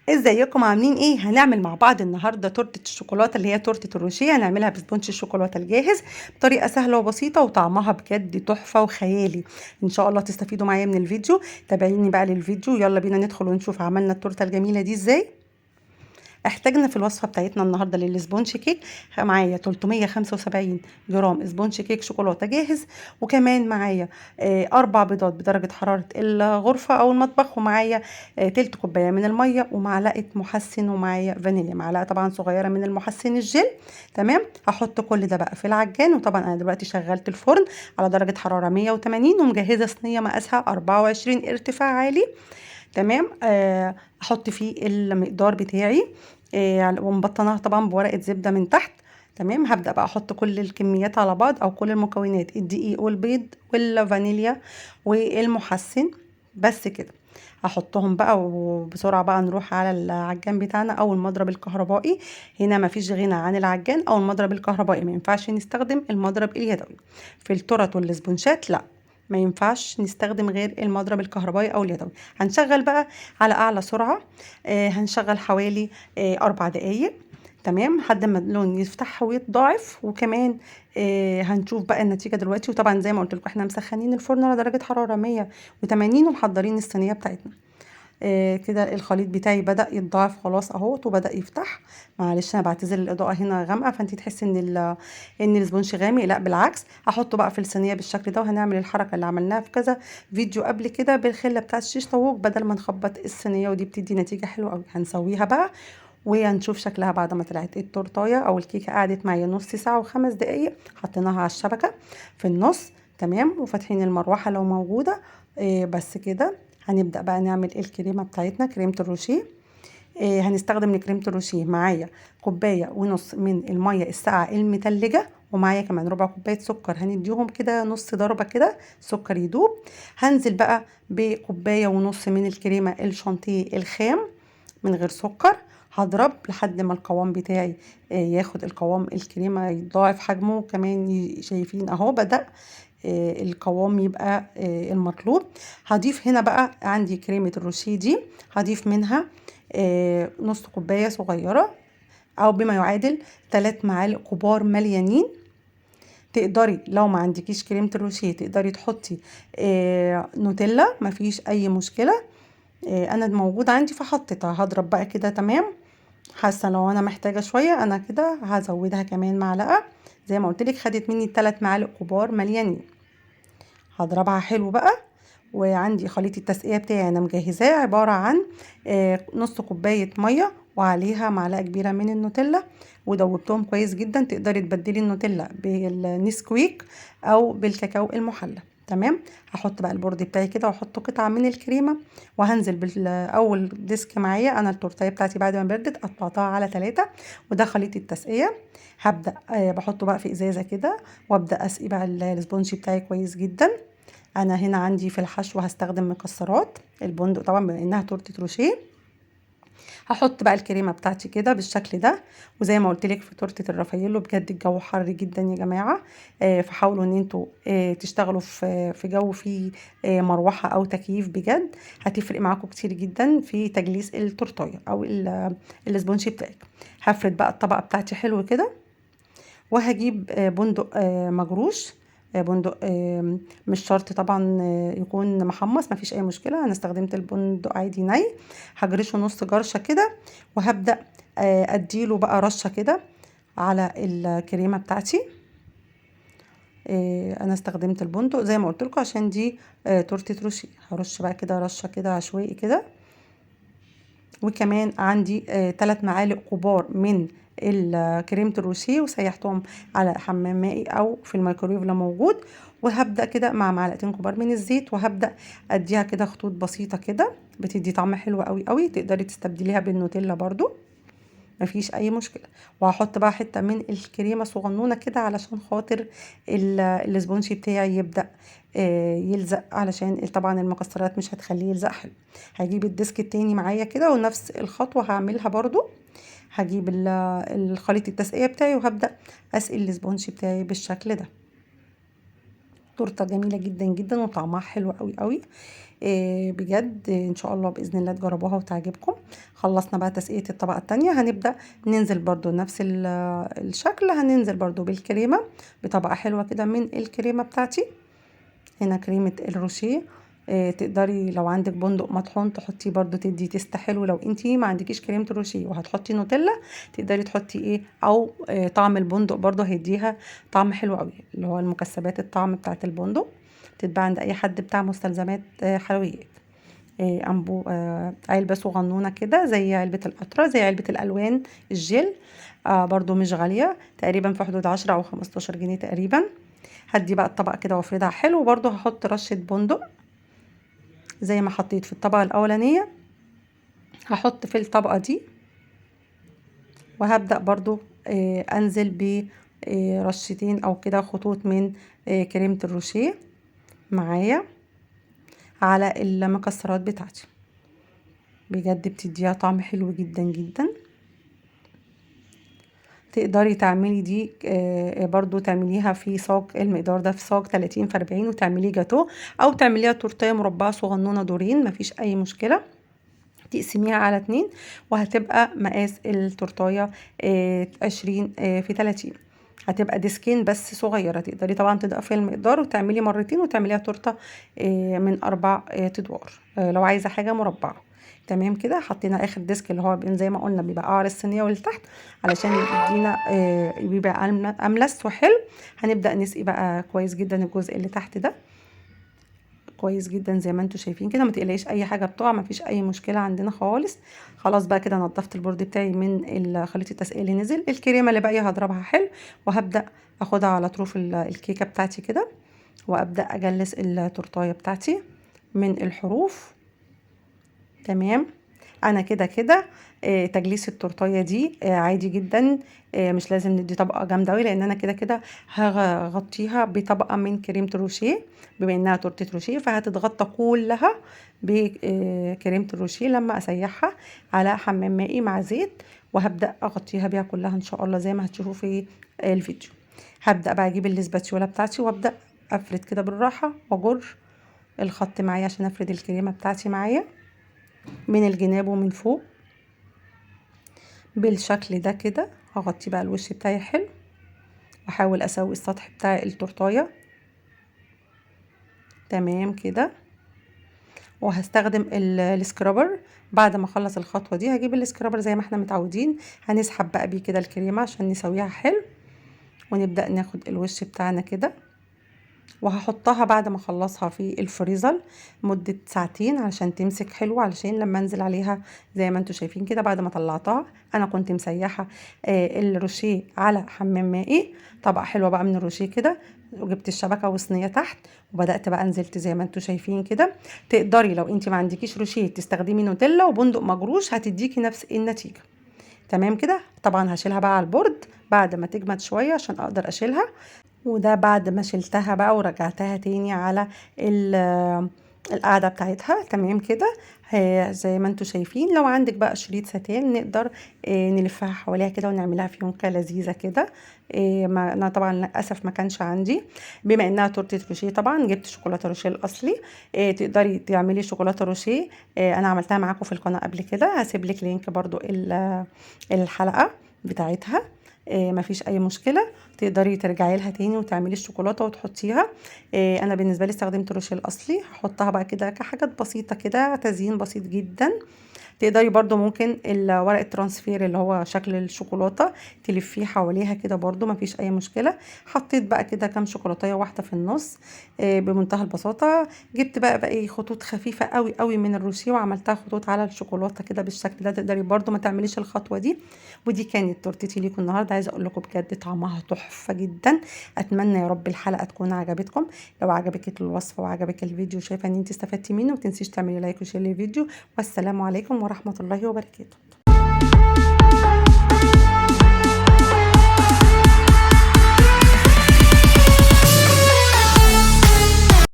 ازيكم عاملين ايه؟ هنعمل مع بعض النهارده تورته الشوكولاته اللي هي تورته الروشيه. هنعملها بسبونج الشوكولاته الجاهز بطريقه سهله وبسيطه وطعمها بجد تحفه وخيالي. ان شاء الله تستفيدوا معايا من الفيديو. تابعيني بقى للفيديو، يلا بينا ندخل ونشوف عملنا التورته الجميله دي ازاي. احتاجنا في الوصفه بتاعتنا النهارده للسبونج كيك معايا 375 جرام سبونج كيك شوكولاته جاهز، وكمان معايا 4 بيضات بدرجه حراره الغرفه او المطبخ، ومعايا تلت كوبايه من الميه، ومعلقه محسن، ومعايا فانيليا، معلقه طبعا صغيره من المحسن الجل. تمام. هحط كل ده بقى في العجان، وطبعا انا دلوقتي شغلت الفرن على درجه حراره 180، ومجهزه صينيه مقاسها 24 ارتفاع عالي. تمام. احط فيه المقدار بتاعي، ومبطناها طبعا بورقه زبده من تحت. تمام. هبدا بقى احط كل الكميات على بعض، او كل المكونات: الدقيق والبيض والفانيليا والمحسن. بس كده. هحطهم بقى، وبسرعه بقى نروح على العجان بتاعنا او المضرب الكهربائي. هنا مفيش غنى عن العجان او المضرب الكهربائي، ما ينفعش نستخدم المضرب اليدوي في التورت والسبونشات، لا، ما ينفعش نستخدم غير المضرب الكهربائي او اليدوي. هنشغل بقى على اعلى سرعه. هنشغل حوالي 4 دقايق. تمام، لحد ما اللون يفتح ويتضاعف. وكمان هنشوف بقى النتيجه دلوقتي. وطبعا زي ما قلت لكم احنا مسخنين الفرن على درجه حراره 180، ومحضرين الصينيه بتاعتنا. كده الخليط بتاعي بدأ يتضاعف خلاص اهوت، وبدأ يفتح. معلش انا بعتذر، الاضاءه هنا غامقه فانت تحسي ان السبونج غامق، لا بالعكس. هحطه بقى في الصينيه بالشكل ده، وهنعمل الحركه اللي عملناها في كذا فيديو قبل كده بالخله بتاعت الشيش طاووق، بدل ما نخبط الصينيه، ودي بتدي نتيجه حلوه قوي. هنسويها بقى وهنشوف شكلها بعد ما طلعت. التورتايه او الكيكه قعدت معايا نص ساعه و5 دقايق. حطيناها على الشبكه في النص. تمام. وفاتحين المروحه لو موجوده. بس كده. هنبدأ بقى نعمل الكريمة بتاعتنا، كريمة الروشيه. هنستخدم لكريمة الروشيه معايا كوباية ونص من المية الساقعة المتلجة، ومعايا كمان ربع كوباية سكر. هنديهم كده نص ضربة كده، سكر يدوب. هنزل بقى بكوباية ونص من الكريمة الشانتيه الخام من غير سكر. هضرب لحد ما القوام بتاعي ياخد القوام الكريمة، يضاعف حجمه كمان. شايفين اهو بدأ القوام يبقى المطلوب. هضيف هنا بقى عندي كريمة الروشيه دي، هضيف منها نص كوباية صغيرة، او بما يعادل 3 معالق كبار مليانين. تقدري لو ما عندكيش كريمة الروشيه تقدري تحطي نوتيلا، مفيش اي مشكلة. انا موجود عندي فحطيتها. هضرب بقى كده. تمام. حاسه لو انا محتاجه شويه انا كده هزودها كمان معلقه. زي ما قلت لك خدت مني 3 معالق كبار مليانين. هضربها حلو بقى. وعندي خليط التسقيه بتاعي انا مجهزاه، عباره عن نص كوبايه ميه وعليها معلقه كبيره من النوتيلا، ودوبتهم كويس جدا. تقدري تبدلي النوتيلا بالنسكويك او بالكاكاو المحلى. تمام. هحط بقى البورد بتاعي كده، واحط قطعه من الكريمه، وهنزل بالاول ديسك معايا. انا التورتيه بتاعتي بعد ما بردت قطعتها على 3، وده خليط التسقيه. هبدا بحطه بقى في ازازه كده، وابدا اسقي بقى السبونج بتاعي كويس جدا. انا هنا عندي في الحشو هستخدم مكسرات البندق طبعا بما انها تورته روشيه. هحط بقى الكريمه بتاعتي كده بالشكل ده. وزي ما قلت لك في تورته الرافاييلو بجد الجو حر جدا يا جماعه. فحاولوا ان انتوا تشتغلوا في جو فيه مروحه او تكييف، بجد هتفرق معاكم كتير جدا في تجليس التورتايه او الاسبونشي بتاعك. هفرد بقى الطبقه بتاعتي حلو كده، وهجيب بندق مجروش. بندق مش شرط طبعا يكون محمص، مفيش اي مشكله. انا استخدمت البندق عادي ني. هجرشه نص جرشه كده، وهبدا اديله بقى رشه كده على الكريمه بتاعتي. انا استخدمت البندق زي ما قلت لكم عشان دي تورته روشي. هرش بقى كده رشه كده عشوائي كده. وكمان عندي 3 معالق كبار من كريمة الروشيه، وسيحتهم على حمام مائي او في الميكرويف لو موجود. وهبدأ كده مع معلقتين كبار من الزيت، وهبدأ اديها كده خطوط بسيطة كده، بتدي طعم حلو قوي قوي. تقدري تستبدليها بالنوتيلا برضو، مفيش اي مشكله. وهحط بقى حته من الكريمه صغنونه كده علشان خاطر الاسبونشي بتاعي يبدا يلزق، علشان طبعا المكسرات مش هتخليه يلزق حلو. هجيب الديسك التاني معايا كده، ونفس الخطوه هعملها برضو. هجيب الخليط التسقيه بتاعي، وهبدا اسقي الاسبونشي بتاعي بالشكل ده. تورته جميله جدا جدا وطعمها حلو قوي قوي. بجد ان شاء الله باذن الله تجربوها وتعجبكم. خلصنا بقى تسقيه الطبقه التانية، هنبدا ننزل برضو نفس الشكل، هننزل برضو بالكريمه بطبقه حلوه كده من الكريمه بتاعتي. هنا كريمه الروشيه. تقدري لو عندك بندق مطحون تحطيه برضو، تدي تيست حلو. لو انتي ما عندكيش كريمه الروشيه وهتحطي نوتيلا، تقدري تحطي ايه او طعم البندق برضو هيديها طعم حلو قوي، اللي هو المكسبات الطعم بتاعت البندق تتباع عند اي حد بتاع مستلزمات حلويات. انبو علبه صغنونه كده زي علبه القطره، زي علبه الالوان الجل. برضو مش غاليه، تقريبا في حدود 10 او 15 جنيه تقريبا. هدي بقى الطبقه كده وافردها حلو، وبرضو هحط رشه بندق زي ما حطيت في الطبقه الاولانيه، هحط في الطبقه دي. وهبدا برضو انزل برشتين او كده خطوط من كريمه الروشيه معايا على المكسرات بتاعتي. بجد بتديها طعم حلو جدا جدا. تقدري تعملي دي برضو تعمليها في صاج، المقدار ده في صاج 30 في 40 وتعمليه جاتو، او تعمليها تورتيه مربعه صغنونه دورين، مفيش اي مشكله. تقسميها على 2 وهتبقى مقاس التورتايه 20 في 30. هتبقى ديسكين بس صغيره. تقدري طبعا تضعفي المقدار وتعملي مرتين وتعمليها تورته من 4 ادوار لو عايزه حاجه مربعه. تمام كده. حطينا اخر ديسك اللي هو زي ما قلنا بيبقى قعر الصينيه ولتحت علشان يدينا بيبقى املس وحلو. هنبدا نسقي بقى كويس جدا الجزء اللي تحت ده كويس جدا زي ما انتم شايفين كده. ما تقلقيش اي حاجه بتقع، ما فيش اي مشكله عندنا خالص. خلاص بقى كده نضفت البورد بتاعي من خليط التسقيه اللي نزل. الكريمه اللي باقيه هضربها حلو، وهبدا اخدها على طروف الكيكه بتاعتي كده، وابدا اجلس التورتايه بتاعتي من الحروف. تمام. انا كده كده تجليس التورتايه دي عادي جدا. مش لازم ندي طبقه جامده قوي، لان انا كده كده هغطيها بطبقه من كريمه الروشيه. بما انها تورته روشيه فهتتغطى كلها بكريمه الروشيه لما اسيحها على حمام مائي مع زيت، وهبدا اغطيها بيها كلها ان شاء الله زي ما هتشوفوا في الفيديو. هبدا بقى اجيب الاسباتيولا بتاعتي وابدا افرد كده بالراحه واجر الخط معايا عشان افرد الكريمه بتاعتي معايا من الجناب ومن فوق بالشكل ده كده. هغطي بقى الوش بتاعي حلو، واحاول اسوي السطح بتاع التورتايه. تمام كده. وهستخدم السكرابر. بعد ما اخلص الخطوه دي هجيب السكرابر زي ما احنا متعودين، هنسحب بقى بيه كده الكريمه عشان نسويها حلو، ونبدا ناخد الوش بتاعنا كده. وهحطها بعد ما اخلصها في الفريزر مدة ساعتين علشان تمسك حلو، علشان لما انزل عليها زي ما انتم شايفين كده. بعد ما طلعتها انا كنت مسيحة الروشيه على حمام مائي، طبقة حلوة بقى من الروشيه كده، وجبت الشبكة وصينية تحت، وبدأت بقى نزلت زي ما انتم شايفين كده. تقدري لو انت ما عندكيش روشيه تستخدمي نوتيلا وبندق مجروش، هتديكي نفس النتيجة. تمام كده. طبعا هشيلها بقى على البورد بعد ما تجمد شوية عشان اقدر اشيلها. وده بعد ما شلتها بقى ورجعتها تاني على القاعدة بتاعتها. تمام كده. زي ما انتوا شايفين، لو عندك بقى شريط ستان نقدر نلفها حواليها كده ونعملها فيونكة لذيذة كده. انا طبعا للاسف ما كانش عندي، بما انها تورته روشيه طبعا جبت شوكولاته روشيه الاصلي. تقدري تعملي شوكولاته روشيه، انا عملتها معاكم في القناه قبل كده، هسيب لك لينك برضو الحلقه بتاعتها. مفيش اي مشكله، تقدري ترجعي لها تاني وتعملي الشوكولاته وتحطيها. انا بالنسبه لي استخدمت روشيه الاصلي، هحطها بقى كده كحاجات بسيطه كده، تزيين بسيط جدا. تقدري برضو ممكن ورق الترانسفير اللي هو شكل الشوكولاته تلفيه حواليها كده برضو مفيش اي مشكله. حطيت بقى كده كام شوكولاتايه واحده في النص بمنتهى البساطه. جبت بقى خطوط خفيفه قوي قوي من الروشيه وعملتها خطوط على الشوكولاته كده بالشكل ده. تقدري برضو ما تعمليش الخطوه دي. ودي كانت تورتتي ليكم النهارده. عايزه اقول لكم بجد طعمها تحفه جدا. اتمنى يا رب الحلقه تكون عجبتكم. لو عجبك الوصفه وعجبك الفيديو شايفه ان انت استفدتي منه، ما تنسيش تعملي لايك وشير للفيديو. والسلام عليكم ورحمه الله وبركاته.